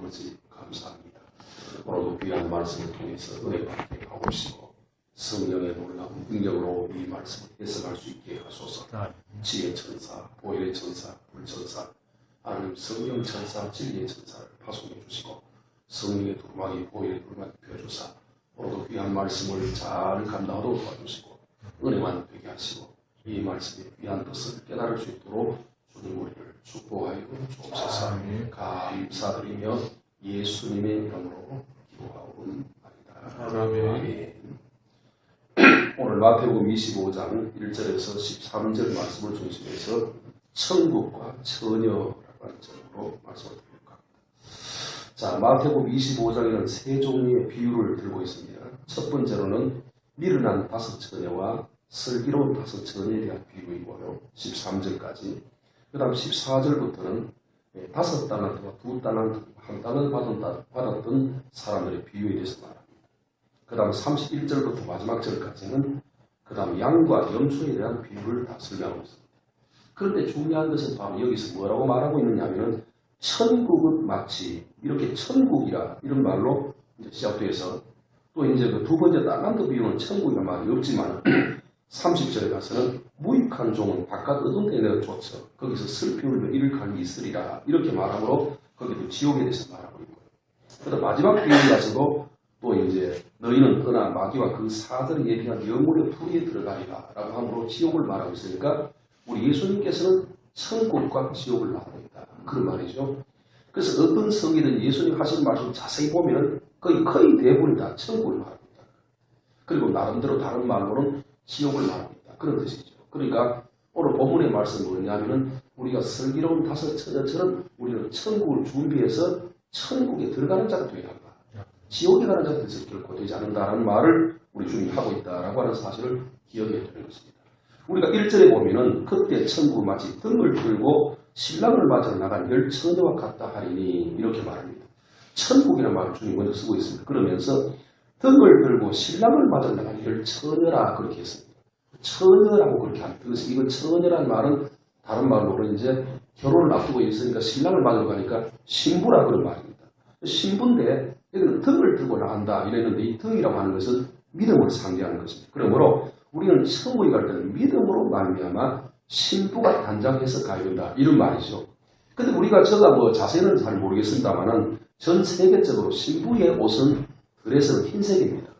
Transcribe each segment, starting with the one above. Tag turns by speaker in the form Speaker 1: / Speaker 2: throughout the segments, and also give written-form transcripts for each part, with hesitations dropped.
Speaker 1: 아버지 감사합니다. 오늘도 귀한 말씀을 통해서 은혜 받게 하옵시고 성령의 놀라운 능력으로 이 말씀을 해석할 수 있게 하소서. 지혜의 천사, 보혈의 천사, 불천사, 하나님 성령 천사, 진리의 천사를 파송해 주시고 성령의 두루마기, 보혈의 두루마기 펴주사 오늘도 귀한 말씀을 잘 감당하도록 도와주시고 은혜만 되게 하시고 이 말씀의 귀한 뜻을 깨달을 수 있도록 주님 우리를 축복하여 주옵소서. 감사드리며 예수님의 이름으로 기도하옵나이다. 아멘. 오늘 마태복음 25장 1절에서 13절 말씀을 중심해서 천국과 처녀라고 하는 제목으로 말씀을 드리려고 합니다. 자, 마태복음 25장에는 세 종류의 비유를 들고 있습니다. 첫 번째로는 미련한 다섯 처녀와 슬기로운 다섯 처녀에 대한 비유이고요. 13절까지. 그 다음 14절부터는 다섯 달란트와 두 달란트, 한 달을 받았던 사람들의 비유에 대해서 말합니다. 그 다음 31절부터 마지막 절까지는 그 다음 양과 염소에 대한 비유를 다 설명하고 있습니다. 그런데 중요한 것은 바로 여기서 뭐라고 말하고 있느냐면 천국은 마치 이렇게 천국이라 이런 말로 이제 시작돼서 또 이제 그 두 번째 달란트 비유는 천국이란 말이 없지만 30절에 가서는 무익한 종은 바깥 어두운 데에 내가 쫓아 거기서 슬피 울며 이를 갈이 있으리라 이렇게 말하므로 거기도 지옥에 대해서 말하고 있고요. 그다음 마지막 비유에 가서도 또 이제 너희는 떠나 마귀와 그 사들에 예비한 영혼의 풀이에 들어가리라 라고 함으로 지옥을 말하고 있으니까 우리 예수님께서는 천국과 지옥을 말하고 있다. 그런 말이죠. 그래서 어떤 성이든 예수님 하신 말씀 자세히 보면 거의 대부분이 다 천국을 말하고 있다. 그리고 나름대로 다른 말로는 지옥을 말하고 있다. 그런 뜻이죠. 그러니까 오늘 본문의 말씀은 뭐냐면은 우리가 슬기로운 다섯 처녀처럼 우리는 천국을 준비해서 천국에 들어가는 자가 되어야 한다. 지옥에 가는 자가 돼서 결코 되지 않는다라는 말을 우리 주님이 하고 있다라고 하는 사실을 기억해야 되는 것입니다. 우리가 1절에 보면은 그때 천국은 마치 등을 들고 신랑을 맞으러 나간 열 처녀와 같다 하리니 이렇게 말합니다. 천국이라는 말을 주님이 먼저 쓰고 있습니다. 그러면서 등을 들고 신랑을 맞으러 나간 열 처녀라 그렇게 했습니다. 처녀라고 그렇게 합니다. 그래서 이건 처녀라는 말은 다른 말로는 이제 결혼을 앞두고 있으니까 신랑을 맞으러 가니까 신부라 그런 말입니다. 신부인데 여기는 등을 들고 나간다 이랬는데 이 등이라고 하는 것은 믿음을 상징하는 것입니다. 그러므로 우리는 천국에 갈 때는 믿음으로 말미암아 신부가 단장해서 가야 된다 이런 말이죠. 근데 우리가 제가 뭐 자세는 잘 모르겠습니다만은 전 세계적으로 신부의 옷은 드레스는 흰색입니다.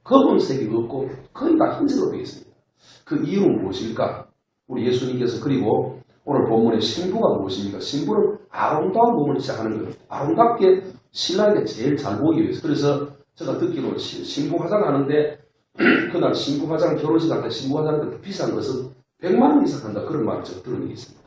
Speaker 1: 검은색이 없고 거의 다 흰색으로 되어 있습니다. 그 이유는 무엇일까? 우리 예수님께서 그리고 오늘 본문의 신부가 무엇입니까? 신부는 아름다운 몸을 시작하는 겁니다. 아름답게 신랑에게 제일 잘 보이기 위해서. 그래서 제가 듣기로 신부 화장하는데 그날 신부 화장 결혼식 할 때 신부 화장하는데 비싼 것은 100만 원 이상 한다. 그런 말을 제가 들은 적이 있습니다.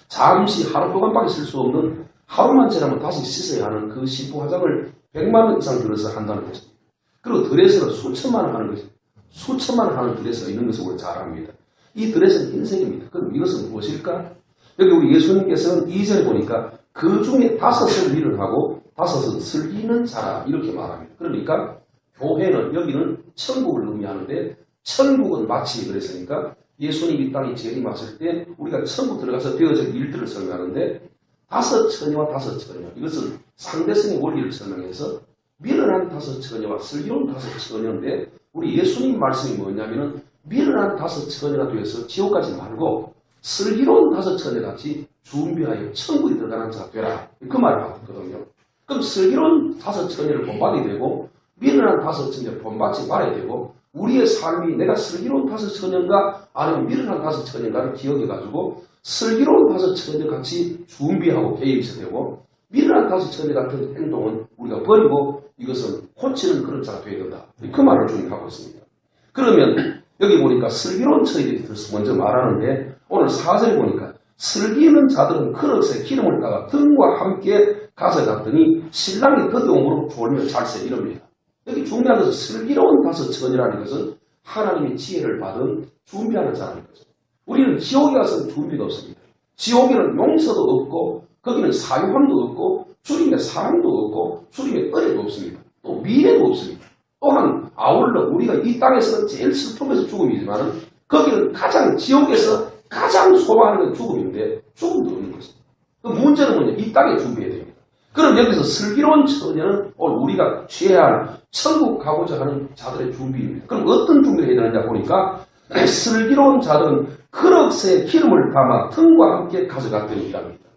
Speaker 1: 잠시 하루 동안밖에 쓸 수 없는 하루만 지나면 다시 씻어야 하는 그 신부 화장을 100만 원 이상 들어서 한다는 것입니다. 그리고 드레스는 수천만 원 하는 것입니다. 수천만 원 하는 드레스가 있는 것을 우리 잘 압니다. 이 드레스는 흰색입니다. 그럼 이것은 무엇일까? 여기 우리 예수님께서는 2절에 보니까 그 중에 5을 미련하고 5은 슬기는 사람 이렇게 말합니다. 그러니까 교회는 여기는 천국을 의미하는데 천국은 마치 그랬으니까 예수님 이 땅에 재림하실 때 우리가 천국 들어가서 되어질 일들을 설명하는데 5 처녀와 5 처녀 이것은 상대성의 원리를 설명해서 미련한 5 처녀와 슬기로운 5 처녀인데 우리 예수님 말씀이 뭐냐면은 미련한 5 처녀가 되어서 지옥 가지 말고 슬기로운 5 처녀같이 준비하여 천국에 들어가는 자가 되라 그 말을 받았거든요. 그럼 슬기로운 5 처녀를 본받아야 되고 미련한 5 처녀를 본받지 말아야 되고 우리의 삶이 내가 슬기로운 5 처녀인가 아니면 미련한 5 처녀인가를 기억해가지고 슬기로운 5 처녀같이 준비하고 계획해야 되고 미련한 5 처녀 같은 행동은 우리가 버리고 이것은 고치는 그런 자가 되어야 된다. 그 말을 주님하고 있습니다. 그러면 여기 보니까 슬기로운 처녀에 대해서 먼저 말하는데 오늘 4절에 보니까 슬기 있는 자들은 그릇에 기름을 따가 등과 함께 가져갔더니 신랑이 더디움으로 졸며 잘세 이럽니다. 여기 중요한 것은 슬기로운 5 처녀라는 것은 하나님의 지혜를 받은 준비하는 자라는 거죠. 우리는 지옥에 가서는 준비가 없습니다. 지옥에는 용서도 없고 거기는 사유함도 없고 주님의 사랑도 없고 주님의 은혜도 없습니다. 또 미래도 없습니다. 또한 아울러 우리가 이 땅에서는 제일 슬픔에서 죽음이지만 거기는 지옥에서 가장 소망하는 건 죽음인데 죽음도 없는 것입니다. 그 문제는 뭐냐? 이 땅에 준비해야 됩니다. 그럼 여기서 슬기로운 처녀는 오늘 우리가 취해야 할 천국 가고자 하는 자들의 준비입니다. 그럼 어떤 준비를 해야 되느냐 보니까 슬기로운 자들은 그릇에 기름을 담아 등과 함께 가져갔더니 합니다.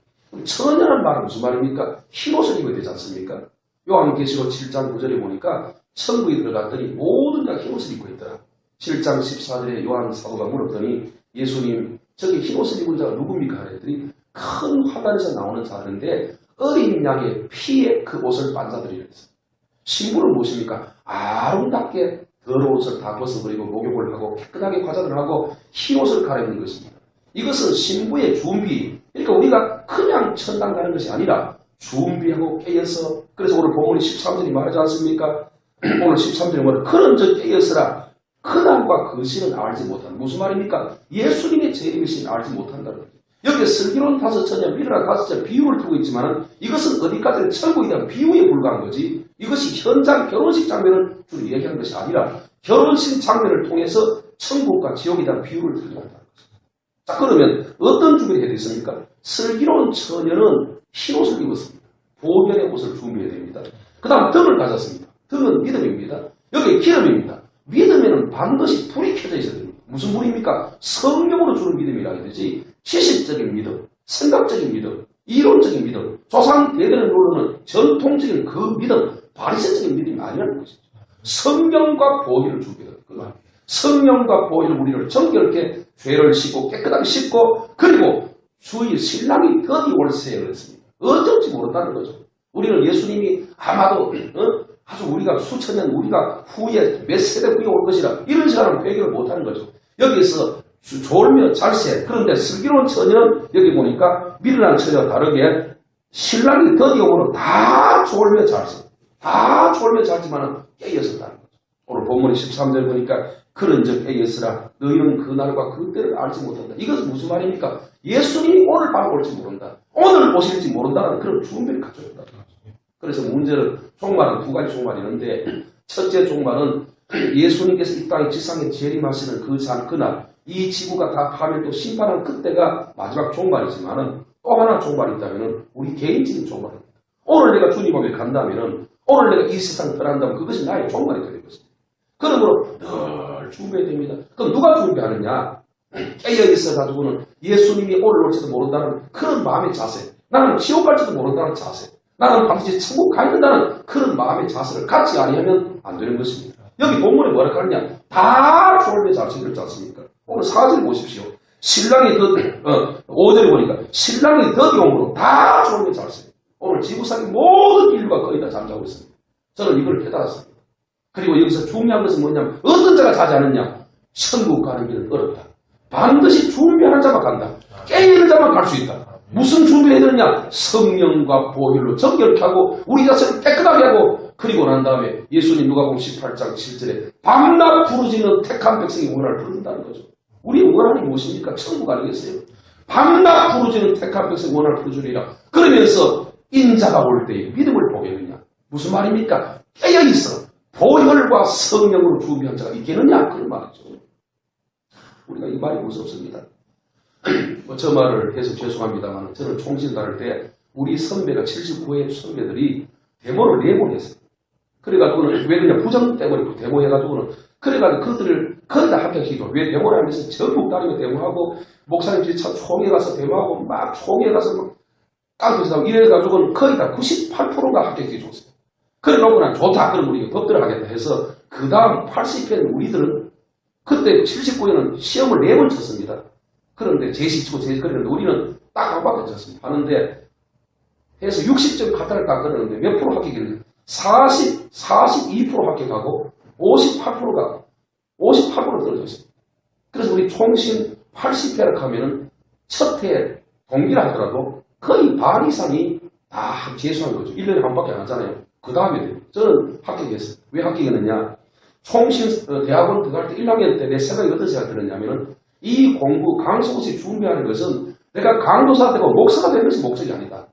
Speaker 1: 처녀란 말은 무슨 말입니까? 흰옷을 입어야 되지 않습니까? 요한계시록 7장 9절에 보니까 천국에 들어갔더니 모든 다 흰옷을 입고 있더라. 7장 14절에 요한 사도가 물었더니 예수님 저기 흰옷을 입은 자가 누굽니까? 그랬더니 큰 화단에서 나오는 자들인데 어린 양의 피에 그 옷을 빤 자들이라 했어요. 신부는 무엇입니까? 아름답게 더러운 옷을 다 벗어버리고 목욕을 하고 깨끗하게 화장을 하고 흰옷을 갈아입는 것입니다. 이것은 신부의 준비. 그러니까 우리가 그냥 천당 가는 것이 아니라 준비하고 깨어서, 그래서 오늘 본문이 13절이 말하지 않습니까? 오늘 13절에 뭐라 그런 저 깨어서라 그날과 그 시는 알지 못한다. 무슨 말입니까? 예수님의 재림의 시는 알지 못한다는 거죠. 여기에 슬기로운 다섯 처녀, 미련한 다섯 처녀 비유를 두고 있지만 이것은 어디까지나 천국에 대한 비유에 불과한 거지, 이것이 현장 결혼식 장면을 주로 얘기하는 것이 아니라 결혼식 장면을 통해서 천국과 지옥에 대한 비유를 들려간다는 거죠. 자, 그러면 어떤 준비를 해야 되겠습니까? 슬기로운 처녀는 흰옷을 입었습니다. 보혈의 옷을 준비해야 됩니다. 그 다음 등을 가졌습니다. 등은 믿음입니다. 여기 기름입니다. 믿음에는 반드시 불이 켜져 있어야 됩니다. 무슨 불입니까? 성령으로 주는 믿음이라 해야 되지, 지식적인 믿음, 생각적인 믿음, 이론적인 믿음, 조상 대대를 누르는 전통적인 그 믿음, 바리새적인 믿음이 아니라는 것이죠. 성령과 보혈을 주게 됩니다. 성령과 보혈을 우리를 정결케 죄를 씻고 깨끗하게 씻고, 그리고 주의 신랑이 더디 올세에 그랬습니다. 어쩔지 모른다는 거죠. 우리는 예수님이 아마도 아주 우리가 수천 년, 우리가 후에 몇 세대 후에 올 것이라 이런 시간은 회개를 못하는 거죠. 여기서 졸며 잘세. 그런데 슬기로운 처녀는 여기 보니까 미련한 처녀와 다르게 신랑이 더디오므로 다 졸며 잘세. 다 졸며 잘지만 깨었었다는 거죠. 오늘 본문 13절 보니까 그런즉 깨었으라 너희는 그날과 그때를 알지 못한다. 이것은 무슨 말입니까? 예수님이 오늘 밤 올지 모른다. 오늘 오실지 모른다는 그런 준비를 가져야 한다. 그래서 문제는 종말은 두 가지 종말이 있는데, 첫째 종말은 예수님께서 이 땅에 지상에 재림하시는 그날, 이 지구가 다 파멸되고 심판한 그때가 마지막 종말이지만은 또 하나 종말이 있다면은 우리 개인적인 종말입니다. 오늘 내가 주님 앞에 간다면은, 오늘 내가 이 세상 떠난다면 그것이 나의 종말이 되는 것입니다. 그러므로 늘 준비해야 됩니다. 그럼 누가 준비하느냐? 깨어 있어가지고는 예수님이 오늘 올지도 모른다는 그런 마음의 자세, 나는 지옥 갈지도 모른다는 자세, 나는 반드시 천국 가야 된다는 그런 마음의 자세를 갖지 아니하면 안 되는 것입니다. 여기 본문에 뭐라고 하느냐? 다 졸며 잘세 그렇지 않습니까? 오늘 4절 보십시오. 신랑이 5절에 보니까 신랑이 더디옴으로 다 졸며 잘세. 오늘 지구상의 모든 인류가 거의 다 잠자고 있습니다. 저는 이걸 깨달았습니다. 그리고 여기서 중요한 것은 뭐냐면 어떤 자가 자지 않느냐? 천국 가는 길은 어렵다. 반드시 준비하는 자만 간다. 깨있는 자만 갈 수 있다. 무슨 준비를 해야 되느냐? 성령과 보혈로 정결케 하고 우리 자신을 깨끗하게 하고, 그리고 난 다음에 예수님 누가복음 18장 7절에 밤낮 부르짖는 택한 백성이 원한을 부른다는 거죠. 우리의 원한이 무엇입니까? 천국 아니겠어요? 밤낮 부르짖는 택한 백성이 원한을 부르짖으리라. 그러면서 인자가 올 때에 믿음을 보게 되느냐? 무슨 말입니까? 깨어있어 보혈과 성령으로 준비한 자가 있겠느냐? 그런 말이죠. 우리가 이 말이 무섭습니다. 저 말을 해서 죄송합니다만, 저는 총신 다닐 때 우리 선배가 79회 선배들이 데모를 내보냈어요. 그래가지고는 왜 그냥 부정 때문에 데모해가지고는, 그래가지고 그들을 거의 다 합격시키고, 왜 데모를 하면서 전국 다니며 데모하고, 목사님들이 참 총회 가서 데모하고, 막 총회 가서 막 깡패에서 하고 이래가지고는 거의 다 98%가 합격시켜줬어요. 그래 놓고 난 좋다. 그럼 우리가 법대로 하겠다 해서, 그 다음 80회는 우리들은 그때 79회는 시험을 4번 쳤습니다. 그런데 제시치고 그랬는데 우리는 딱 한 바퀴 쳤습니다. 하는데 해서 60점 카타를 딱 끊었는데 몇 프로 합격이냐? 42% 합격하고 58%가 58% 떨어졌습니다. 그래서 우리 총신 80회를 하면은 첫 해 동기라 하더라도 거의 반 이상이 다 재수한 거죠. 1년에 한 바퀴 안 하잖아요. 그 다음에 저는 합격했어요. 왜 합격했느냐? 총신 대학원 들어갈 때 1학년 때 내 생각이 어떤 생각이 들었냐면은, 이 공부 강속시 준비하는 것은 내가 강도사 되고 목사가 되는 것이 목적이 아니다.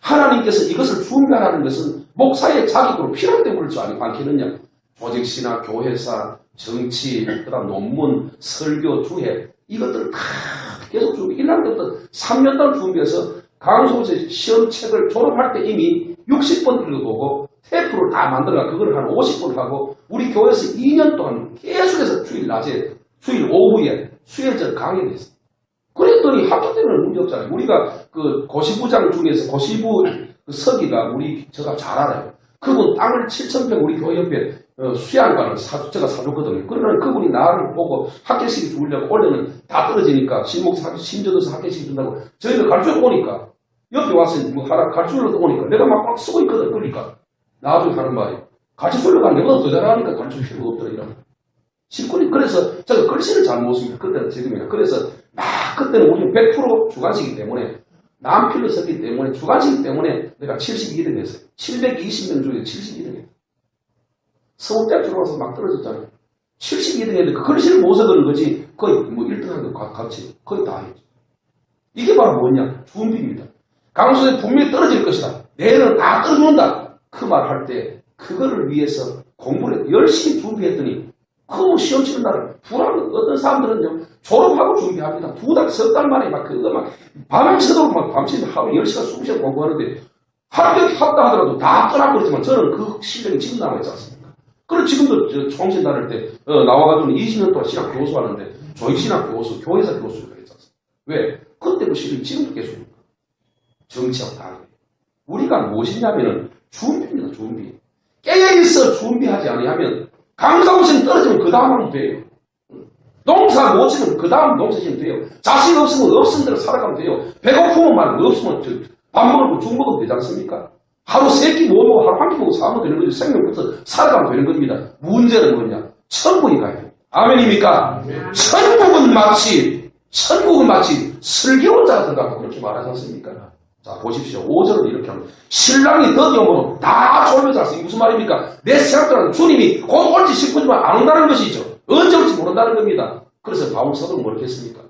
Speaker 1: 하나님께서 이것을 준비하라는 것은 목사의 자격으로 필요한 때문에 그럴 줄 않겠느냐. 조직시나 교회사, 정치, 그다음 논문, 설교, 주회, 이것들 다 계속 준비. 1학년 때부터 3년 동안 준비해서 강속시 시험책을 졸업할 때 이미 60번 읽어보고 테이프를 다 만들어가 그걸 한 50번 하고 우리 교회에서 2년 동안 계속해서 주일 낮에 주일 오후에 수요일절 강의를 했어요. 그랬더니 학교 때는 문제 없잖아요. 우리가 그 고시부장 중에서 고시부 그 서기가 제가 잘 알아요. 그분 땅을 7,000평 우리 교회 옆에 수양관을 제가 사줬거든요. 그러나 그분이 나를 보고 학교식 주려고 올해는 다 떨어지니까 신조도서 학교식 준다고 저희를 가르쳐 오니까 옆에 와서 뭐 가르쳐 오니까 내가 막 쓰고 있거든. 그러니까 나중에 하는 말이 가르쳐 주려고 하면 내가 더 잘하니까 가르쳐 줄 필요가 없더라 이런. 실권이 그래서 제가 글씨를 잘 못 씁니다. 그때는 지금이나. 그래서 그때는 우리는 100% 주관식이기 때문에 남필로 썼기 때문에 주관식이기 때문에 내가 72등 했어요. 720명 중에 72등 했어요. 서울대학 들어와서 막 떨어졌잖아요. 72등 했는데 그 글씨를 못 써그는 거지 거의 뭐 1등 하는 것 같이 거의 다 했죠. 이게 바로 뭐냐? 준비입니다. 강수에 분명히 떨어질 것이다. 내일은 다 떨어진다. 그 말 할 때 그거를 위해서 공부를 열심히 준비했더니 그 시험 치는 날은 불안한 어떤 사람들은요 졸업하고 준비합니다. 2달, 3달 만에 막 그거 막 밤새도록 막 밤새도록 하루 10시간, 20시간 공부하는데 합격했다 하더라도 다 떠나버리지만 저는 그 실력이 지금 남아있지 않습니까? 그리고 지금도 총신 다닐 때 나와가지고 20년 동안 신학 교수 하는데 조익신학 교수, 교회사 교수가 했지 않습니까? 왜? 그때 그 실력이 지금도 계속입니다. 정치하고 다르게. 우리가 무엇이냐면은 준비입니다. 준비. 깨어있어 준비하지 않으면 강사고시는 떨어지면 그 다음 하면 돼요. 농사 못 지면 그 다음 농사 지면 돼요. 자식 없으면 없은 대로 살아가면 돼요. 배고프면 말고 없으면 밥 먹으면 죽 먹으면 되지 않습니까? 하루 3끼 못 먹고 하루 한 끼 먹고 살면 되는 거죠. 생명부터 살아가면 되는 겁니다. 문제는 뭐냐? 천국에 가야 돼요. 아멘입니까? 천국은 마치 슬기로운 자가 들어가고 그렇게 말하지 않습니까? 자, 보십시오. 5절은 이렇게 합니다. 신랑이 드디어 오면 다 졸며 잤어요. 무슨 말입니까? 내 생각들은 주님이 곧 올지 싶지만 안 온다는 것이죠. 언제 올지 모른다는 겁니다. 그래서 바울 사도는 뭐라고 했습니까?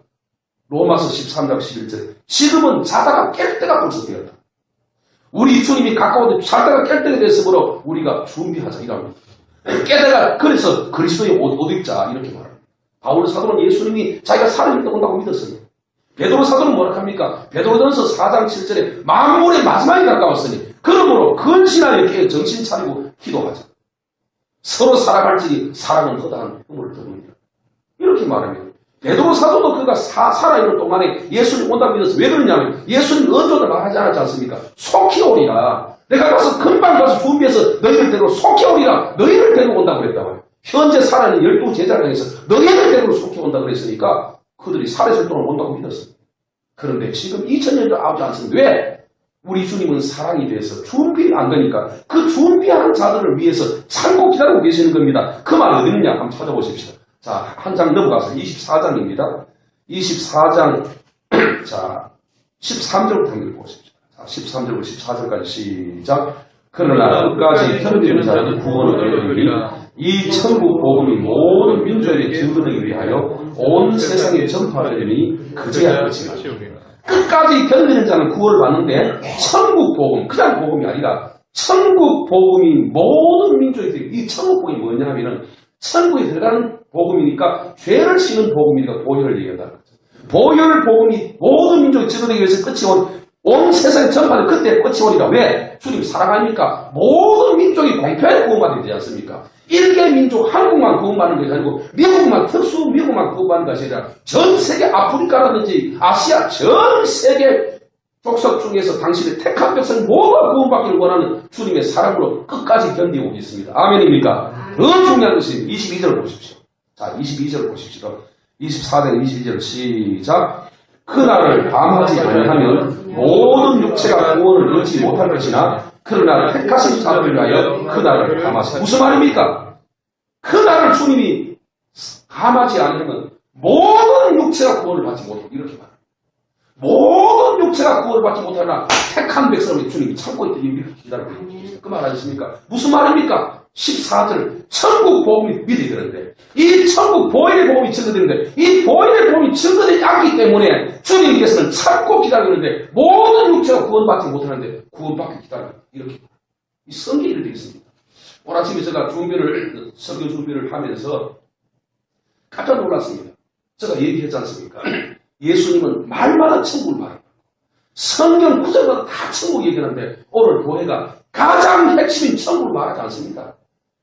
Speaker 1: 로마서 13장 11절. 지금은 자다가 깰 때가 벌써 되었다. 우리 주님이 가까운데 자다가 깰 때가 됐으므로 우리가 준비하자. 이랍니다. 깨다가 그래서 그리스도의 옷 입자. 이렇게 말합니다. 바울 사도는 예수님이 자기가 살아있다 온다고 믿었습니다. 베드로 사도는 뭐라 합니까? 베드로전서 4장 7절에 만물의 마지막에 가까웠으니 그러므로 근신하여 깨어 정신 차리고 기도하자. 서로 살아갈지니 사랑은 허다한 hum을 더입니다. 이렇게 말합니다. 베드로 사도도 그가 살아있는 동안에 예수님 온다고 믿어서 왜 그러냐면 예수님 언조도 말하지 않았지 않습니까? 속히 오리라. 내가 가서 금방 가서 준비해서 너희를 데리고 속히 오리라. 너희를 데리고 온다고 그랬다고요. 현재 살아있는 12 제자를 향해서 너희를 데리고 속히 온다고 그랬으니까 그들이 살아있을 동안 온다고 믿었습니다. 그런데 지금 2000년도 아우지 않습니다. 왜? 우리 주님은 사랑이 돼서 준비를 안 되니까 그 준비하는 자들을 위해서 참고 기다리고 계시는 겁니다. 그 말이 어디 있느냐? 한번 찾아보십시오. 자, 한 장 넘어가서 24장입니다. 24장, 자, 13절부터 한번 읽어보십시오. 자, 13절부터 14절까지 시작. 그러나 끝까지 견디는 자는 구원을 얻으리니 이 천국 복음이 모든 민족에게 증거되기 위하여 온 세상에 전파되리니 그제야 끝이다. 끝까지 견디는 자는 구원을 받는데 천국 복음, 그냥 복음이 아니라 천국 복음이 모든 민족에게 이 천국 복음이 뭐냐 하면은 천국에 들어가는 복음이니까 죄를 씌는 복음이니까 보혈을 얘기한다는 거죠. 보혈 복음이 모든 민족에 증거되기 위해서 끝이 온 세상에 전파는 그때 끝이 오리라. 왜? 주님 사랑 아닙니까? 모든 민족이 공평하게 구원받아야 되지 않습니까? 일개 민족 한국만 구원받는 것이 아니고 미국만 미국만 구원받는 것이 아니라 전 세계 아프리카라든지 아시아 전 세계 족속 중에서 당신의 택한 백성 모두가 구원받기를 원하는 주님의 사랑으로 끝까지 견디고 있습니다. 아멘입니까? 더 중요한 것은 22절을 보십시오. 자, 22절을 보십시오. 24장 22절 시작. 그날을 감하지 아니하면 모든 육체가 구원을 얻지 못할 것이나 그러나 택하신 자들을 위하여 그날을 감하시. 무슨 말입니까? 그날을 주님이 감하지 않으면 모든 육체가 구원을 받지 못하고 이렇게 말합니다. 모든 육체가 구원을 받지 못하나 택한 백성을 주님이 참고 있더니 이렇게 기다리고 있습니다. 그 말 아니십니까? 무슨 말입니까? 14절 천국 복음이 믿어야 되는데 이 천국 보혈의 복음이 증거되는데 이 보혈의 복음이 증거되지 않기 때문에 주님께서는 참고 기다리는데 모든 육체가 구원받지 못하는데 구원받기 기다려 이렇게 이 성경이 이렇게 있습니다. 오늘 아침에 제가 설교 준비를 하면서 깜짝 놀랐습니다. 제가 얘기했지 않습니까? 예수님은 말마다 천국을 말합니다. 성경 구절마다 다 천국 얘기하는데 오늘 교회가 가장 핵심인 천국을 말하지 않습니다.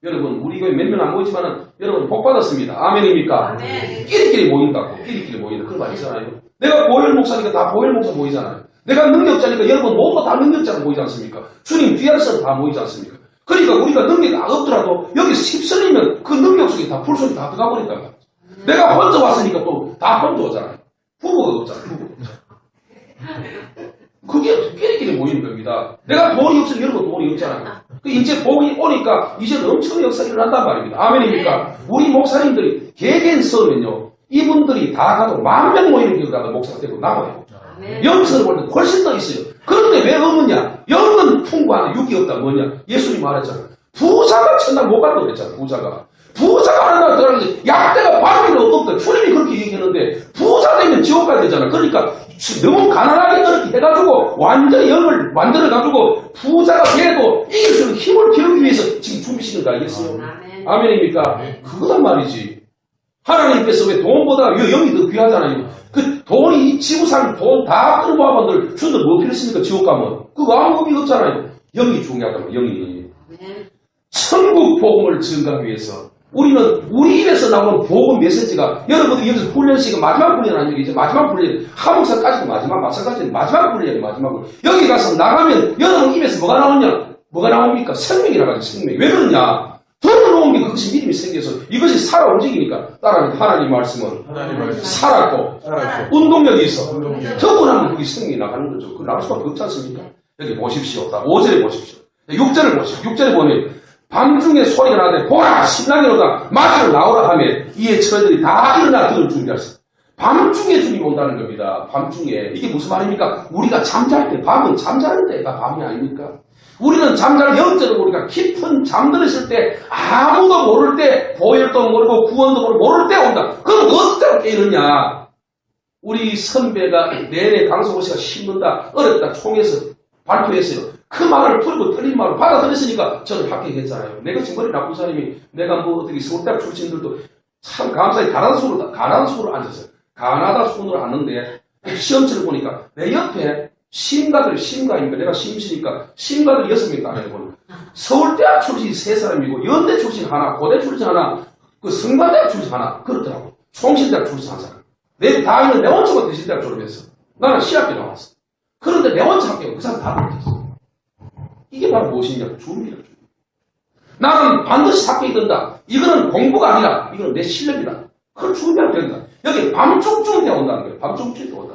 Speaker 1: 여러분 우리 교회 몇 명 안 모이지만은 여러분 복 받았습니다. 아멘입니까? 아멘. 끼리끼리 모인다고. 끼리끼리 모인다. 그런 말 있잖아요. 내가 보혈 목사니까 다 보혈 목사 모이잖아요. 내가 능력자니까 여러분 모두 다 능력자가 모이지 않습니까? 주님 뒤에서 다 모이지 않습니까? 그러니까 우리가 능력이 없더라도 여기 휩쓸리면 그 능력 속에 다 풀속에 다 들어가 버린다. 내가 혼자 왔으니까 또 다 혼자 오잖아요. 부부가 없잖아요. 그게 끼리끼리 모이는 겁니다. 내가 돈이 없으면 여러분 돈이 없잖아요. 이제 복이 오니까 이제 엄청난 역사가 일어난단 말입니다. 아멘입니까? 우리 목사님들이 개개인 서면요. 이분들이 다 가도 10,000명 모이는 교회 가도 목사가 되고 나와요. 영성을 볼 때 훨씬 더 있어요. 그런데 왜 없느냐? 영은 풍부하네. 육이 없다. 뭐냐? 예수님이 말했잖아요. 부자가 천당 못 간다고 그랬잖아요. 부자가 하나 들어가서 약대가 바람이 없다. 주님이 그렇게 얘기했는데 부자 되면 지옥 가야 되잖아. 그러니까 너무 가난하게 그렇게 해가지고 완전히 영을 만들어가지고 부자가 돼도 이길 수 있는 힘을 기르기 위해서 지금 준비시키는 거 알겠어요? 아멘입니까? 그거란 말이지. 하나님께서 왜 돈보다 영이 더 귀하잖아요. 그 돈이 이 지구상 돈 다 끌어모아본들 주는데 뭐 필요했습니까? 지옥 가면. 그거 아무 의미 없잖아요. 영이 중요하다고, 영이. 천국 복음을 증가하기 위해서 우리는 우리 입에서 나오는 복음 메시지가 여러분들이 여기서 훈련시가 마지막 훈련 아니에요. 이제 마지막 훈련 하목사까지도 마찬가지는 마지막 훈련이에요. 마지막 훈련. 여기 가서 나가면 여러분 입에서 뭐가 나오냐? 뭐가 나옵니까? 생명이 나가죠. 생명. 왜 그러냐? 들어놓은 게 그것이 믿음이 생겨서 이것이 살아 움직이니까 따라하는 하나님 말씀은 살았고 운동력이 있어. 접근하면 그게 생명이 나가는 거죠. 그 나올 수밖에 없지 않습니까? 여기 보십시오. 5절에 보십시오. 6절을 보십시오. 6절에 보면 밤중에 소리가 나는데 보라 신랑이 오다 마주로 나오라 하면 이에 처녀들이 다 일어나 그를 준비하셨어요. 밤중에 주님이 온다는 겁니다. 밤중에. 이게 무슨 말입니까? 우리가 잠잘 때 밤은 잠자는 때가 밤이 아닙니까? 우리는 잠잘 영적으로 우리가 깊은 잠들었을 때 아무도 모를 때 보혈도 모르고 구원도 모를 때 온다. 그럼 어떻게 깨느냐? 우리 선배가 내내 강성호 씨가 심는다 어렵다 총에서 발표했어요. 그 말을 풀고 틀린 말을 받아들였으니까 저는 합격했잖아요. 내가 지금 머리 나쁜 사람이 내가 뭐 어떻게 서울대학 출신들도 참 감사히 가나다수로 앉았어요. 가나다수로 앉는데 시험지를 보니까 내 옆에 심가입니다. 내가 심시니까 심가들 6명 따내고 서울대학 출신 3사람이고 연대 출신 하나, 고대 출신 하나, 그 성가대학 출신 하나 그렇더라고. 총신대학 출신 한 사람. 내 다행은 내 원초가 대신대학 졸업했어. 나는 시학교 나왔어. 그런데 내 원초 학교 그 사람 다 못했어. 이게 바로 무엇이냐? 준비다. 나는 반드시 합격이 된다. 이거는 공부가 아니라 이거는 내 실력이다. 그걸 준비하면 된다. 여기 밤중쯤 때 온다는 거예요. 밤중쯤 때 온다.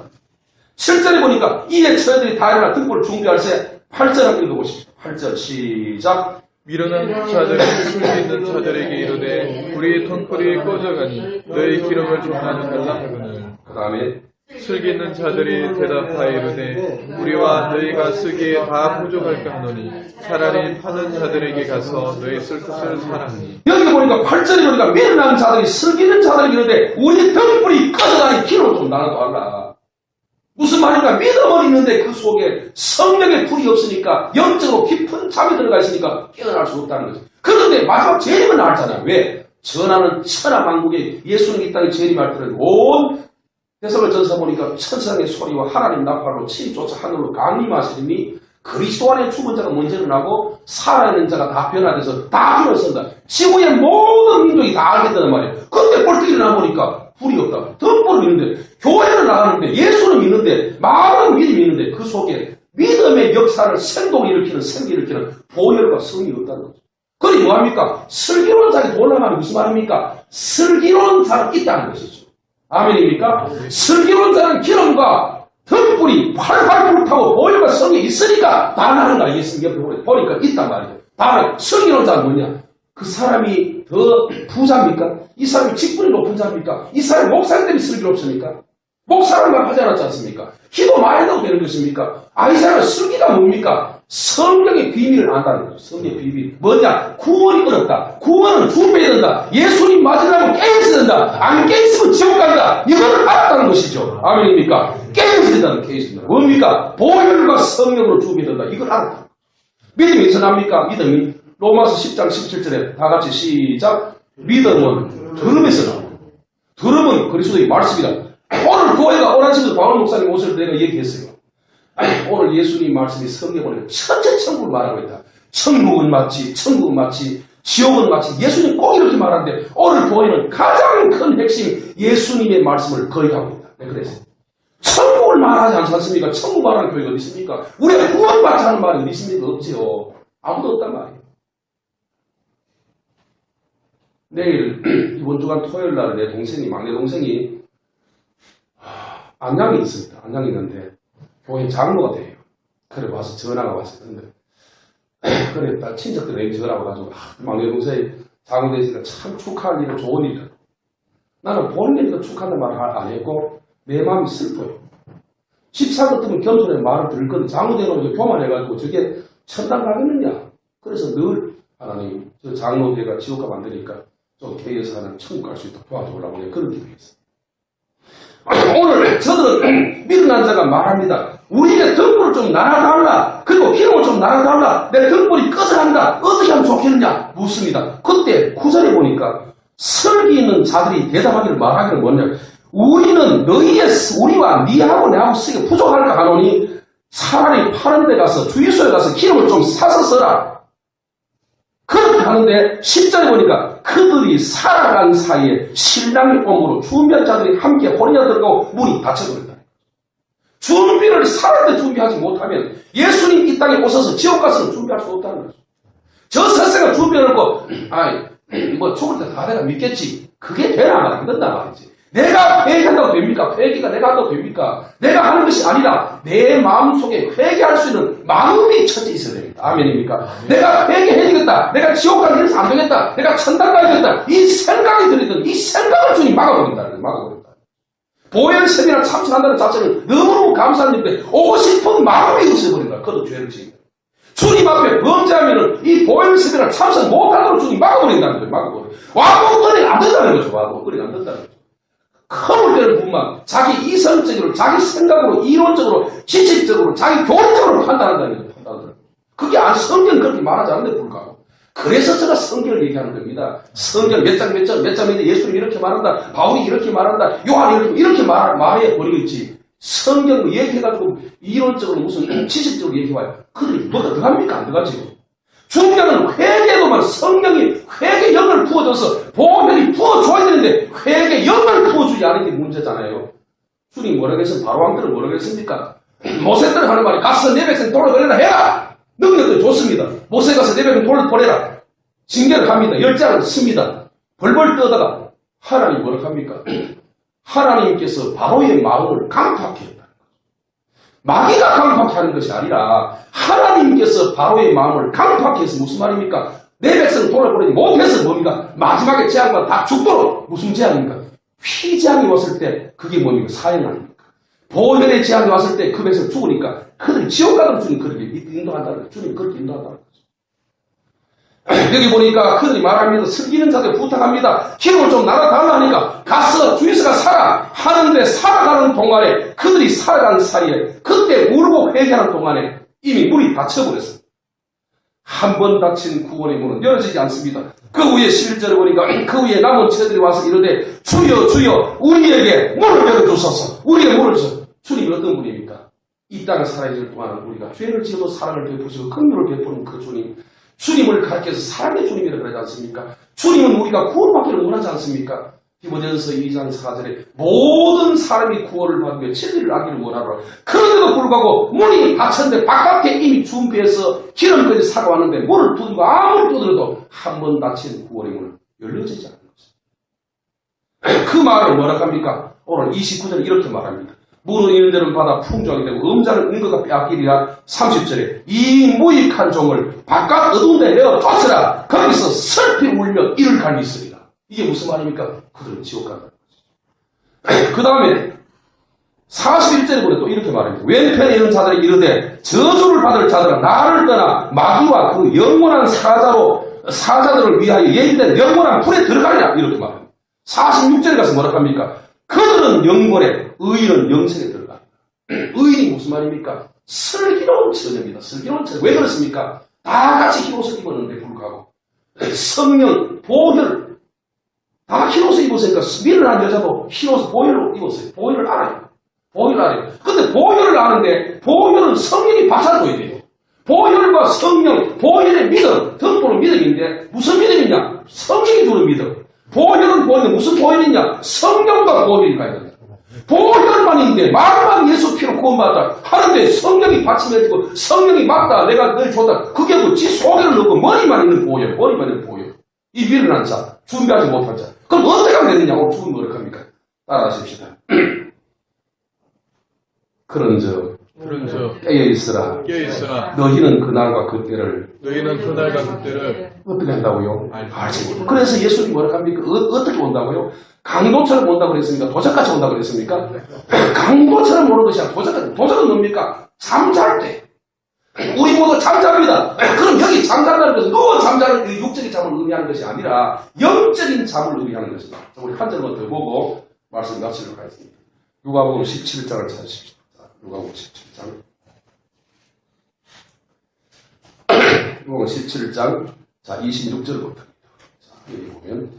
Speaker 1: 7절에 보니까 이에 처녀들이 다 일어나 등불을 준비할세 8절 읽어보십시오. 8절 시작.
Speaker 2: 미련한 자들이 술 있는 자들에게 이르되 우리의 돈벌이 꺼져가니 너희 기름을 좀 나눠 달라 하거늘.
Speaker 1: 그 다음에
Speaker 2: 슬기 있는 자들이 대답하여 이르되 우리와 너희가 쓰기에 다 부족할까 하노니 차라리 파는 자들에게 가서 너희 쓸 것을 사라하니.
Speaker 1: 여기 보니까 8절에 보니까 미련한 자들이 슬기 있는 자들에게 이르되 우리 등불이 꺼져가니 기름을 좀 나눠 달라. 무슨 말인가? 믿음은 있는데 그 속에 성령의 불이 없으니까 영적으로 깊은 잠이 들어가 있으니까 깨어날 수 없다는 거죠. 그런데 마지막 재림은 알잖아요. 왜? 전하는 천하만국에 예수는 이 땅에 재림할 때는 온 해석을 전서 보니까 천상의 소리와 하나님 나팔로 친히 쫓아 하늘로 강림하시니 그리스도 안에 죽은 자가 먼저 일어나고 살아있는 자가 다 변화돼서 다 일어선다. 지구의 모든 민족이 다 알게 된단 말이에요. 그때 꼴뚜 일어나 보니까 불이 없다. 덤불을 믿는데 교회는 나가는데 예수는 믿는데 많은 믿음이 있는데 그 속에 믿음의 역사를 생동을 일으키는 생기를 일으키는 보혈과 성이 없다는 거죠. 그러니 뭐합니까? 슬기로운 자가 올라가면 무슨 말입니까? 슬기로운 자가 있다는 것이죠. 아멘입니까? 슬기로운 자는 기름과 등불이 활활 불타고 보혈과 성이 있으니까 다 나는 거 아니겠습니까? 보니까 있단 말이죠. 다음에 슬기로운 자는 뭐냐? 그 사람이 더 부자입니까? 이 사람이 직분이 높은 자입니까? 이 사람이 목사님 때문에 슬기롭습니까? 목사라는 말 하지 않았지 않습니까? 기도 많이 해도 되는 것입니까? 이 사람은 슬기가 뭡니까? 성령의 비밀을 안다는 거죠. 성령의 비밀. 뭐냐? 구원이 어렵다. 구원은 준비해야 된다. 예수님 맞으려면 깨있어야 된다. 안 깨있으면 지옥 간다. 이걸 알았다는 것이죠. 아멘입니까? 깨있어야 된다는 깨있습니다. 뭡니까? 보혈과 성령으로 준비해야 된다. 이걸 알았다. 믿음이 어디서 납니까? 믿음이 로마서 10장 17절에 다 같이 시작. 믿음은 들음에서 나옵니다. 들음은 그리스도의 말씀이다. 오늘 교회가 오라지도 바울 목사님 옷을 내가 얘기했어요. 오늘 예수님 말씀이 성경에 보니까 천체 천국을 말하고 있다. 천국은 마치, 천국은 마치, 지옥은 마치. 예수님 꼭 이렇게 말하는데 오늘 교회는 가장 큰 핵심 예수님의 말씀을 거역하고 있다. 그래서 천국을 말하지 않지 않습니까? 천국 말하는 교회가 어디 있습니까? 우리가 구원받지 않은 말이 어디 있습니까? 없지요. 아무도 없단 말이에요. 내일 이번 주간 토요일 날 내 동생이, 막내 동생이 안양에 있습니다. 안양에 있는데 교회 장로가 돼요. 그래 와서 전화가 왔어요. 그래 딱 친척들에게 전화가 와가지고 막내 동생이 장로 되시니까 참 축하할 일은 좋은 일이다. 나는 본인에게 축하하는 말을 안 했고 내 마음이 슬퍼요. 집사 같으면 겸손의 말을 들을 건데 장로되고 교만해가지고 저게 천당 가겠느냐. 그래서 늘 하나님 저 장로대가 지옥 가면 안 되니까 좀 개에서 하나님 천국 갈 수 있도록 도와주려고 그런 기도했어요. 오늘 저들은 믿는 자가 말합니다. 우리의 등불을 좀 날아달라. 그리고 기름을 좀 날아달라. 내 등불이 꺼져간다. 어떻게 하면 좋겠느냐 묻습니다. 그때 구절에 보니까 설기 있는 자들이 대답하기를 말하기를 뭐냐. 우리는 우리와 니하고 내하고 쓰기 부족할까 하노니 차라리 파는 데 가서 주유소에 가서 기름을 좀 사서 써라. 그렇게 하는데 10절에 보니까 그들이 살아간 사이에 신랑의 몸으로 준비한 자들이 함께 혼이나 들어가고 문이 닫혀버린다. 준비를 살아갈 때 준비하지 못하면 예수님 이 땅에 오셔서 지옥 가서는 준비할 수 없다는 거죠. 저 세상을 준비해놓고 뭐 죽을 때 다 내가 믿겠지. 그게 되나 안 된다 말이지. 내가 회개한다고 됩니까? 회개가 내가 한다고 됩니까? 내가 하는 것이 아니라 내 마음속에 회개할 수 있는 마음이 첫째 있어야 됩니다. 아멘입니까? 내가 회개해야겠다. 내가 지옥 가는 길에서 안 되겠다. 내가 천당 가야겠다. 이 생각이 들었던 이 생각을 주님 막아버린다. 막아버린다. 보혈 세미나 참선한다는 자체는 너무너무 감사한 일인데 오고 싶은 마음이 없어버린다. 그것도 죄를 지니다. 주님 앞에 범죄하면은 이 보혈 세미나 참선 못하도록 주님 막아버린다는 거예요. 막아버려. 와보거리 안 된다는 거죠. 와보거리 안 된다는 거죠. 커올 때는 분만 자기 이성적으로, 자기 생각으로, 이론적으로, 지식적으로, 자기 교리적으로 판단한다는 거예요. 판단을. 그게 성경 그렇게 말하지 않는데 불구하고. 그래서 제가 성경을 얘기하는 겁니다. 성경 몇 장 예수님이 이렇게 말한다. 바울이 이렇게 말한다. 요한이 이렇게 말해 버리고 있지. 성경을 얘기해가지고 이론적으로 무슨 지식적으로 얘기해봐요. 그들이 뭐가 들어갑니까? 안 들어가지. 중요한 회개도만 성령이 회개 영을 부어줘서 보혈이 부어줘야 되는데 회개 영을 부어주지 않은 게 문제잖아요. 주님 뭐라고 했으면 바로 왕들은 뭐라고 했습니까? 모세들은 하는 말이 가서 내 백성 돌을 보내라 해라. 능력도 좋습니다. 모세 가서 내 백성 돌을 보내라. 징계를 합니다. 열장을 씁니다. 벌벌 떠다가 하나님 뭐라고 합니까? 하나님께서 바로의 마음을 강팍해 했다. 마귀가 강팍해 하는 것이 아니라 하나님께서 바로의 마음을 강팍해 해서 무슨 말입니까? 내 백성 돌아보내지 못해서 뭡니까? 마지막에 재앙과 다 죽도록 무슨 재앙입니까? 휘재앙이 왔을 때 그게 뭡니까? 사형 아닙니까? 보혈의 재앙이 왔을 때 그 백성 죽으니까 그들이 지옥 가도록 주님 그렇게 인도한다는 거예요. 주님 그렇게 인도한다는 거죠. 여기 보니까 그들이 말합니다. 슬기는 자들 부탁합니다. 기름을 좀 날아달라 하니까 가서 주유소가 살아 하는데 살아가는 동안에 그들이 살아가는 사이에 그때 울고 회개하는 동안에 이미 문이 닫혀버렸습니다. 한 번 닫힌 구원의 문은 열어지지 않습니다. 그 후에 11절에 보니까 그 후에 남은 처들이 와서 이르되 주여 주여 우리에게 문을 열어주소서. 우리의 문을 주소서. 주님이 어떤 분입니까? 이 땅에 살아있을 동안 우리가 죄를 지어도 사랑을 베푸시고 긍휼을 베푸는 그 주님. 주님을 가르쳐서 사랑의 주님이라고 그러지 않습니까? 주님은 우리가 구원받기를 원하지 않습니까? 디모데전서 2장 4절에 모든 사람이 구원을 받으며 진리를 알기를 원하노라. 그런데도 불구하고 문이 닫혔는데 바깥에 이미 준비해서 기름까지 사고 왔는데 문을 두드리고 아무리 두드려도 한 번 닫힌 구원의 문은 열려지지 않는 것입니다. 그 말을 뭐라고 합니까? 오늘 29절에 이렇게 말합니다. 문은 있는 데는 받아 풍족하게 되고 음자는 은거가 빼앗기리라. 30절에 이 무익한 종을 바깥 어두운 데 내어 쫓으라. 거기서 슬피 울며 이를 갈리으리라. 이게 무슨 말입니까? 그들은 지옥 간다는 거죠. 그 다음에 41절에 보면 또 이렇게 말합니다. 왼편에 있는 자들이 이르되 저주를 받을 자들은 나를 떠나 마귀와 그 영원한 사자들을 위하여 예비된 영원한 불에 들어가냐 이렇게 말합니다. 46절에 가서 뭐라고 합니까? 그들은 영원에 의인은 영생에 들어갑니다. 의인이 무슨 말입니까? 슬기로운 처녀입니다. 슬기로운 처녀. 왜 그렇습니까? 다 같이 흰옷을 입었는데 불구하고 성령, 보혈 다 흰옷을 입었으니까 믿는 한 여자도 흰옷을 보혈로 입었어요. 보혈을 알아요. 보혈을 알아요. 근데 보혈을 아는데 보혈은 성령이 받쳐줘야 돼요. 보혈과 성령, 보혈의 믿음, 등보는 믿음인데 무슨 믿음이냐? 성령이 주는 믿음. 보혈은 보혈인데 무슨 보혈이냐? 성령과 보혈이 가야 된다. 보혈만인데 말만 예수 피로 구원받았다 하는데 성령이 받침해주고 성령이 맞다 내가 널 줬다 그게 뭐지 속에를 넣고 머리만 있는 보혈 머리만 있는 보혈 이 미련한 자 준비하지 못한 자 그럼 어떻게 하면 되느냐고 죽으면 어떻게 합니까? 따라하십시다. 그런 저 깨어있으라 너희는 그날과 그때를 어떻게 한다고요? 알지. 그래서 예수님이 뭐라 합니까? 어떻게 온다고요? 강도처럼 온다고 그랬습니까? 도적같이 온다고 그랬습니까? 강도처럼 오는 것이 아니라 도적같이. 도적은 뭡니까? 잠잘 때. 우리 모두 잠잡니다. 그럼 여기 잠잔다는 것은 누워 잠자는 그 육적인 잠을 의미하는 것이 아니라 영적인 잠을 의미하는 것이다. 우리 한 절만 더 보고 말씀 마치도록 하겠습니다. 누가복음 17장을 찾으십시오. 누가복음 17장. 누가복음 17장. 자, 26절부터. 자, 여기 보면.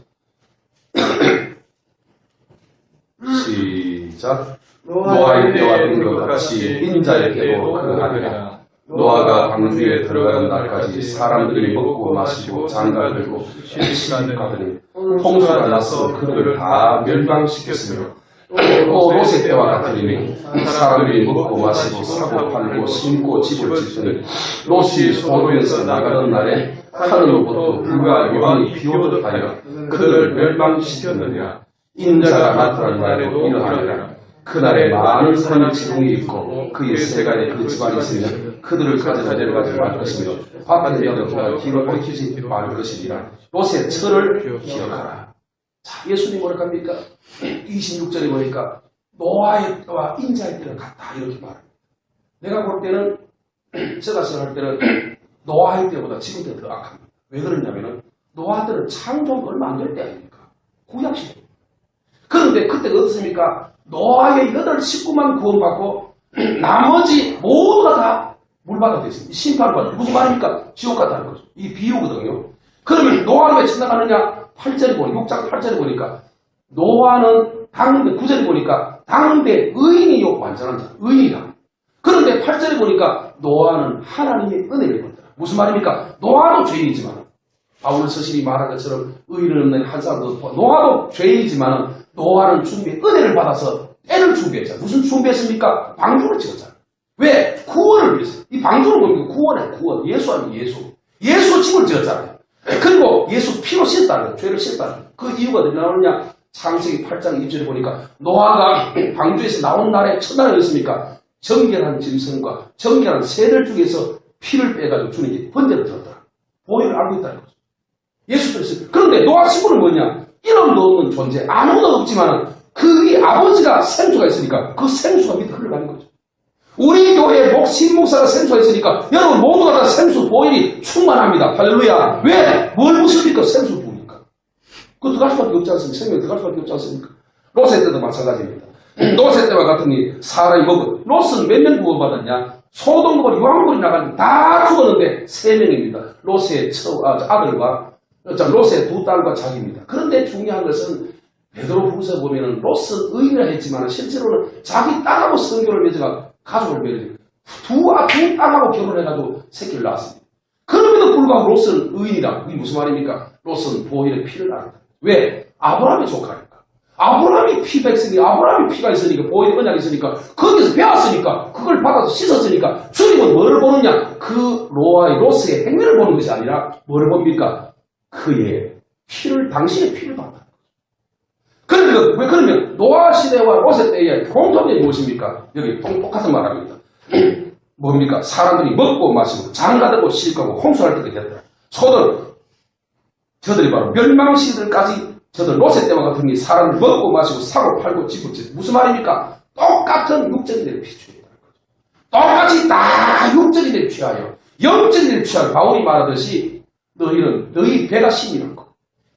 Speaker 1: 시작. 노아의 때와 된 것 같이 인자의 때도 그러하리라. 노아가 방주에 들어가는 날까지 사람들이 먹고 마시고 장가들고 시집가더니 홍수가 나서 그들을 다 멸망시켰으며 또 롯의 때와 같으니 사람들이 먹고 마시고 사고 팔고 심고 집을 짓더니 롯이 소돔에서 나가는 날에 하늘로부터 불과 요한이 비오듯 하여 그들을 멸망시켰느니라. 인자가 나타난 날에도 이러하리라. 그날에 많은 사람이 지붕이 있고 그의 세간에 그 집안이 있으며 그들을 가져다 내려가지 말 것이며 밭에 여겨가 뒤로 옮기지 말 것이니라. 롯의 철을 기억하라. 자, 예수님 뭐라 합니까? 26절에 보니까 노아의 때와 인자의 때는 같다 이렇게 말합니다. 내가 볼 때는 제가 생각할 때는 노아의 때보다 지금 때가 더 악합니다. 왜 그러냐면은 노아 때는 창조가 얼마 안 될 때 아닙니까? 구약시대. 그런데 그때가 어떻습니까? 노아의 8 식구만 구원받고 나머지 모두가 다 물바다 됐습니다. 심판을 받는 무슨 말입니까? 지옥 같다는 거죠. 이 비유거든요. 그러면 노아는 왜 지나가느냐? 8절에 보니까 6장 8절에 보니까 노아는 당대 9절에 보니까 당대 의인이요 완전한 자 의인이다. 그런데 8절에 보니까 노아는 하나님의 은혜를 받더라. 무슨 말입니까? 노아도 죄인이지만 바울 서신이 말한 것처럼 의인은 없는 한 사람도 없고 노아도 죄인이지만 노아는 주님의 은혜를 받아서 때를 준비했잖아요. 무슨 준비했습니까? 방주를 지었잖아요. 왜? 구원을 위해서. 이 방주는 뭡니까? 구원이에요. 구원. 예수 아니면 예수. 예수 집을 지었잖아요. 그리고 예수 피로 씻었다는 거예요. 죄를 씻었다는 거예요. 그 이유가 어디 나오느냐? 창세기 8장 2절에 보니까 노아가 방주에서 나온 날에 첫날이었습니까? 정결한 짐승과 정결한 새들 중에서 피를 빼가지고 주님께 번제를 드렸더라. 보혈을 알고 있다는 거죠. 예수 그리스도. 그런데 노아 친구는 뭐냐? 이름도 없는 존재, 아무도 없지만 그의 아버지가 생수가 있으니까 그 생수가 밑에 흘러가는 거죠. 우리 교회 신목사가 생수가 있으니까 여러분 모두가 다 생수 보혈이 충만합니다. 할렐루야. 왜? 뭘 무십니까? 생수 부으니까. 그거 들어갈 수밖에 없지 않습니까? 생명이 들어갈 수밖에 없지 않습니까? 롯의 때도 마찬가지입니다. 롯의 때와 같으니 사람이 먹은 롯은 몇 명 구원받았냐? 소돔과 유황불이 나가니 다 죽었는데 3명입니다. 롯의 아들과 롯의 2딸과 자기입니다. 그런데 중요한 것은 베드로 후서 보면은 롯은 의인이라 했지만 실제로는 자기 딸하고 성교를 맺어가 가족을 맺어요. 두 딸하고 결혼해가지고 새끼를 낳았습니다. 그럼에도 불구하고 롯은 의인이다. 이게 무슨 말입니까? 롯은 보혈의 피를 낳았다. 왜? 아브라함의 조카니까. 아브라함이 피백성이 아브라함이 피가 있으니까 보혈의 언약이 있으니까 거기서 배웠으니까 그걸 받아서 씻었으니까 주님은 뭐를 보느냐? 그 롯의 행위를 보는 것이 아니라 뭐를 봅니까? 그의 피를 당신의 피를 받다. 그러면 왜 그러면 노아 시대와 롯의 때의 공통점이 무엇입니까? 여기 똑같은 말합니다. 뭡니까? 사람들이 먹고 마시고 장가들고 시집가고 홍수할 때가 됐다. 저들이 바로 멸망시들까지 저들 롯의 때와 같으니 사람을 먹고 마시고 사고 팔고 집을 짓. 무슨 말입니까? 똑같은 육적인 일을 피취했다는 거죠. 똑같이 다 육적인 일을 취하여 영적인 일을 취하여 바울이 말하듯이 너희는 너희 배가 신이라는 거.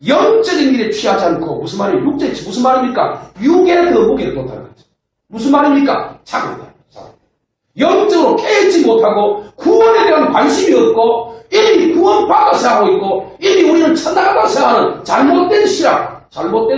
Speaker 1: 영적인 일에 취하지 않고 무슨 말이에요? 무슨 말입니까? 육의 그 무게를 못하는 거죠. 무슨 말입니까? 자고다. 영적으로 깨닫지 못하고 구원에 대한 관심이 없고 이미 구원받아서 하고 있고 이미 우리는 천당받아서 하는 잘못된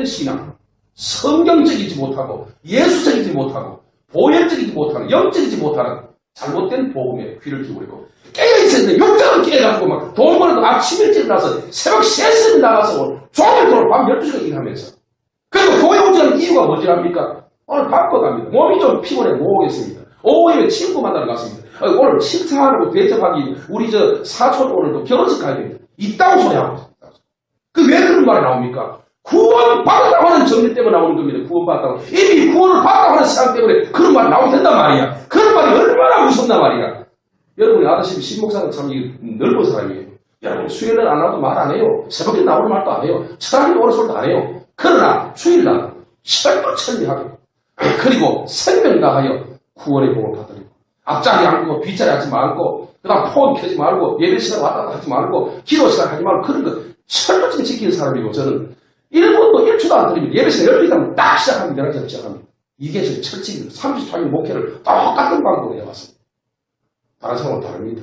Speaker 1: 신앙, 성경적이지 못하고 예수적이지 못하고 보혈적이지 못하는, 영적이지 못하는 잘못된 복음에 귀를 기울이고 깨어있었는데 육적은 깨어가지고 막 돈 벌어도 아침 일찍 나서 새벽 3시에 나가서 종일 돌아 밤 12시간 일하면서 그리고 교회 오지 않는 이유가 뭐지랍니까? 오늘 바꿔갑니다. 몸이 좀 피곤해 못 오겠습니다. 오후에 친구 만나러 갔습니다. 오늘 식사하고 대접하기 우리 저 사촌 오늘도 결혼식 가야 됩니다. 이따고 소리 하고 있습니다. 그 왜 그런 말이 나옵니까? 구원 받았다고 하는 정리 때문에 나오는 겁니다. 구원 받았다고. 이미 구원을 받았다고 하는 생각 때문에 그런 말이 나오게 된단 말이야. 그런 말이 얼마나 무섭단 말이야. 여러분이 아다시피 신목사는 참 넓은 사람이에요. 여러분 수요일날 안 나와도 말 안 해요. 새벽에 나오는 말도 안 해요. 철학이 오는 소리도 안 해요. 그러나 주일날 철두철미하게 그리고 생명 다하여 구원의 복을 받으리고 앞자리 앉고 뒷자리 하지 말고 그 다음 폰 켜지 말고 예배 시간 왔다 갔다 하지 말고 기도 시간 하지 말고 그런 거 철저히 지키는 사람이고 저는 1분도 1초도 안 드립니다. 예배 시간 12시 되면 딱 시작합니다. 내가 시작합니다. 이게 저 철칙입니다. 34년 목회를 똑같은 방법으로 해왔습니다. 다른 사람은 다릅니다.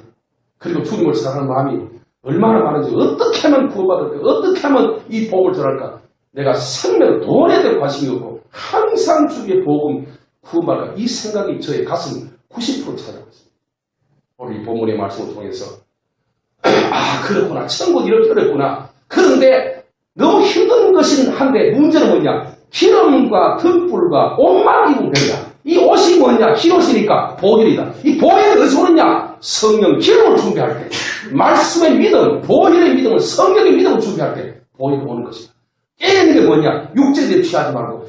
Speaker 1: 그리고 주님을 사랑하는 마음이 얼마나 많은지 어떻게 하면 구원받을까 어떻게 하면 이 복을 전할까 내가 생명 돈에 대해 관심이 없고 항상 주의 복음 구원받을까 이 생각이 저의 가슴 90% 찾아가고 있습니다. 오늘 이 본문의 말씀을 통해서 아 그렇구나 천국 이렇게 어렵구나 그런데 너무 힘든 것은 한데 문제는 뭐냐 기름과 등불과 옷만 입으면 된다. 이 옷이 뭐냐 흰옷이니까 보혈이다. 이 보혈이 어디서 오느냐 성령 기름을 준비할 때 말씀의 믿음 보혈의 믿음을 성령의 믿음을 준비할 때 보혈이 오는 것이다. 깨는 게 뭐냐 육체에 취하지 말고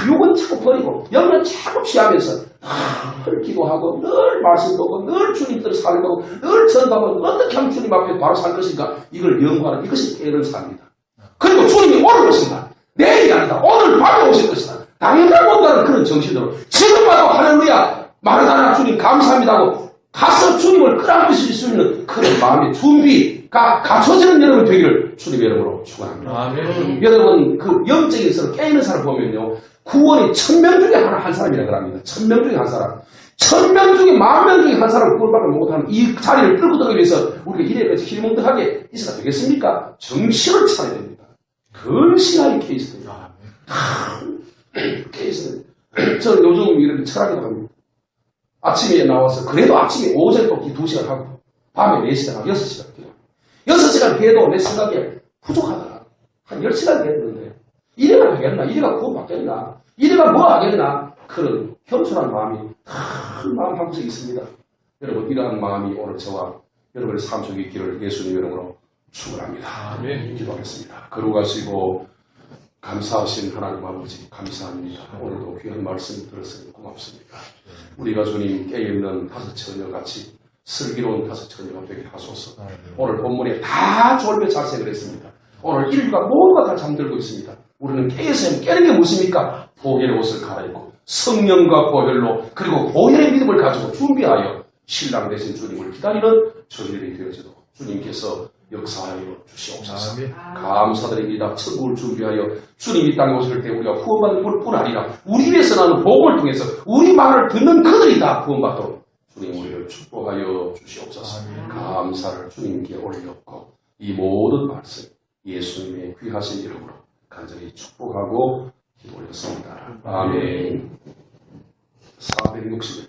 Speaker 1: 육은 자꾸 버리고 영은 자꾸 취하면서 늘 기도하고 늘 말씀 듣고 늘 주님 뜻을 살고 늘 전하고 어떻게 하면 주님 앞에 바로 살 것인가 이걸 연구하는 이것이 깨는 삶이다. 그리고 주님이 오는 것인가 내일이 아니다. 오늘 밤에 오실 것이다. 당장 온다는 그런 정신으로 지금 봐도 할렐루야 마르다나 주님 감사합니다 하고 가서 주님을 끌어안으실 수 있는 그런 마음의 준비가 갖춰지는 여러분 되기를 주님의 이름으로 축원합니다.
Speaker 2: 아멘.
Speaker 1: 여러분 그 영적인 서로 깨있는 사람 보면요 구원이 1000명 중에 한 사람이라고 합니다. 1000명 중에 한 사람 1000명 중에 10,000명 중에 한 사람 구원받을 못하는 이 자리를 끌고 들기 위해서 우리가 이래까지 힐뭉득하게 있어야 되겠습니까? 정신을 차려야 됩니다. 근신하게 케이스입니다. 케이스 저는 요즘 이렇게 철학에도 합니다. 아침에 나와서 그래도 아침에 오전에 또 2시간 하고 밤에 4시간 하고 6시간 기도 6시간 해도 내 생각에 부족하더라. 한 10시간 했는데 이래가 하겠나 이래가 구원받겠나 이래가 뭐 하겠나 그런 겸손한 마음이 큰 마음 한 곳에 있습니다. 여러분 이러한 마음이 오늘 저와 여러분의 삶 속에 있기를 예수님 이름으로 축원합니다.
Speaker 2: 아멘.
Speaker 1: 기도하겠습니다. 거룩하시고 감사하신 하나님 아버지 감사합니다. 오늘도 귀한 말씀 들었으니 고맙습니다. 우리가 주님 깨어있는 5 처녀같이 슬기로운 5 처녀가 되게 하소서. 오늘 본문에 다 졸며 자생을 했습니다. 오늘 인류가 모두가 다 잠들고 있습니다. 우리는 깨어서 깨는 게 무엇입니까? 보혈의 옷을 갈아입고 성령과 보혈로 그리고 보혈의 믿음을 가지고 준비하여 신랑 되신 주님을 기다리는 저희들이 되어지도록 주님께서 역사하여 주시옵소서.
Speaker 2: 아멘.
Speaker 1: 감사드립니다. 천국을 준비하여 주님이 땅에 오실 때 우리가 구원받을 뿐 아니라 우리 위해서 나는 복음을 통해서 우리 말을 듣는 그들이 다 구원받도록 주님 우리를 축복하여 주시옵소서.
Speaker 2: 아멘.
Speaker 1: 감사를 주님께 올렸고 이 모든 말씀 예수님의 귀하신 이름으로 간절히 축복하고 기도 올렸습니다. 아멘. 461장